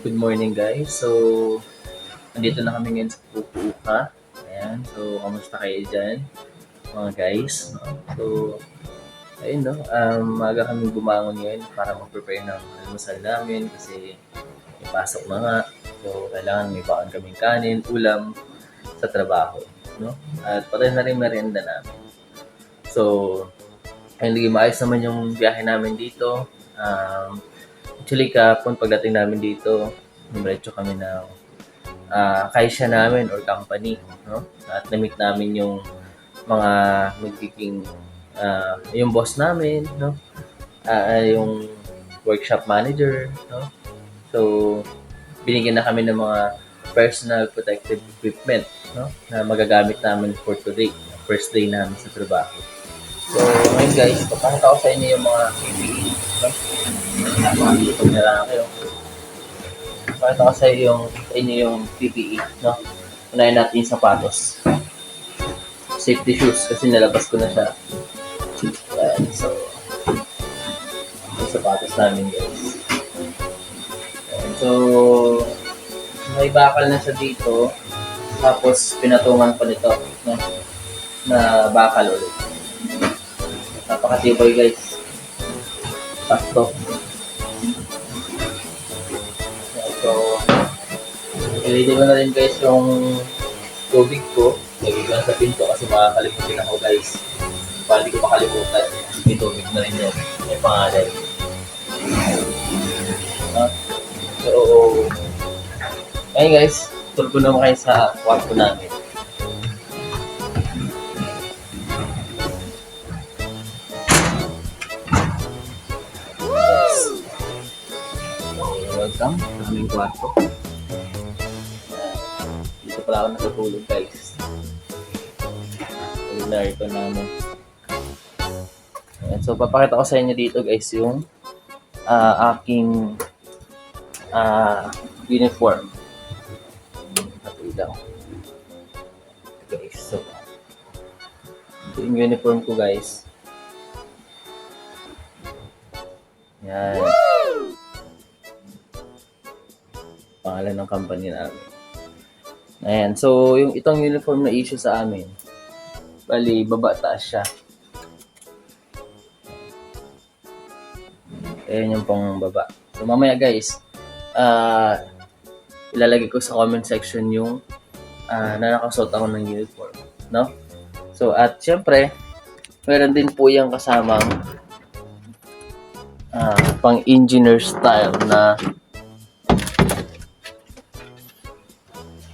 Good morning guys. So, nandito na kami ngayon sa Fukuoka. Ayan. So, kamusta kayo dyan? Mga guys. No? So, ayun no. Maaga kami bumangon ngayon para mag-prepare ng almusal namin kasi may pasok na nga. So, kailangan may baon kaming kanin, ulam sa trabaho. No? At pati na rin merienda namin. So, ayun, naging maayos naman yung biyahe namin dito. Actually, kapon pagdating namin dito, numeretso kami ng kaisya namin or company, no? At na-meet namin yung mga magiging yung boss namin, no? Yung workshop manager, no? So, binigyan na kami ng mga personal protective equipment, no? Na magagamit namin for today, first day namin sa trabaho. So, ngayon guys, papakita ko sa inyo yung mga PPE, no? Pag nila kayo. Pakita ko sa inyo yung PPE, no? Unahin natin yung sapatos. Safety shoes, kasi nalabas ko na siya. Ayan, so, yung sapatos namin, guys. Ayan, so, may bakal na siya dito. Tapos, pinatungan pa nito, no? Na bakal ulit. Napakatibay, guys. Sakto. So, ilagay ko na rin guys yung tubig ko. Lagay ko na sa pinto kasi makakalimutin ako guys. Para hindi ko makalimutan. May tubig na rin yan. May pangalan. So, ayun guys. Tour ko naman kayo sa kwarto namin. Welcome sa aming kwarto. Dito pala ako natutulog guys. Yung aircon namin. Ayan, so papakita ko sa inyo dito guys yung aking uniform. Patuloy lang. Guys, so ito yung uniform ko guys. Yan. Pangalan ng company namin. Ayan. So, itong uniform na issue sa amin, bali, baba taas siya. Ayan yung pang baba. So, mamaya guys, ilalagay ko sa comment section yung na nakasuot ako ng uniform. No? So, at syempre, meron din po yung kasamang pang engineer style na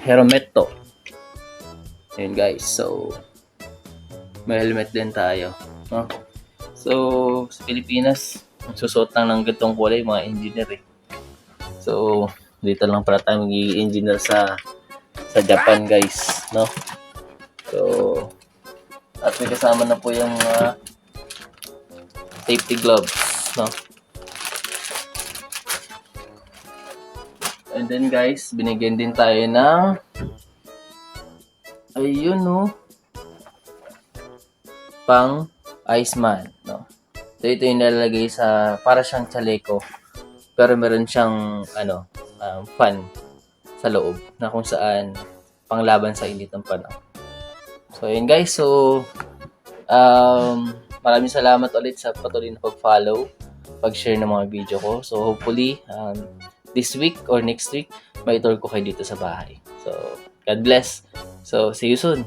helmet to. Ayun guys, so may helmet din tayo, no? So sa Pilipinas, magsusot lang ng ganitong kulay mga engineer eh. So dito lang para tayo magiging engineer sa Japan guys, no? So at may kasama na po yung safety gloves, no? And then guys, binigyan din tayo ng ayun no, pang Iceman, no. So ito yung nilalagay sa para siyang chaleco, pero meron siyang fan sa loob na kung saan panglaban sa init ng panahon. So ayun guys, so maraming salamat ulit sa patuloy na pag-follow, pag-share ng mga video ko. So hopefully this week or next week, may tour ko kayo dito sa bahay. So, God bless. So, see you soon.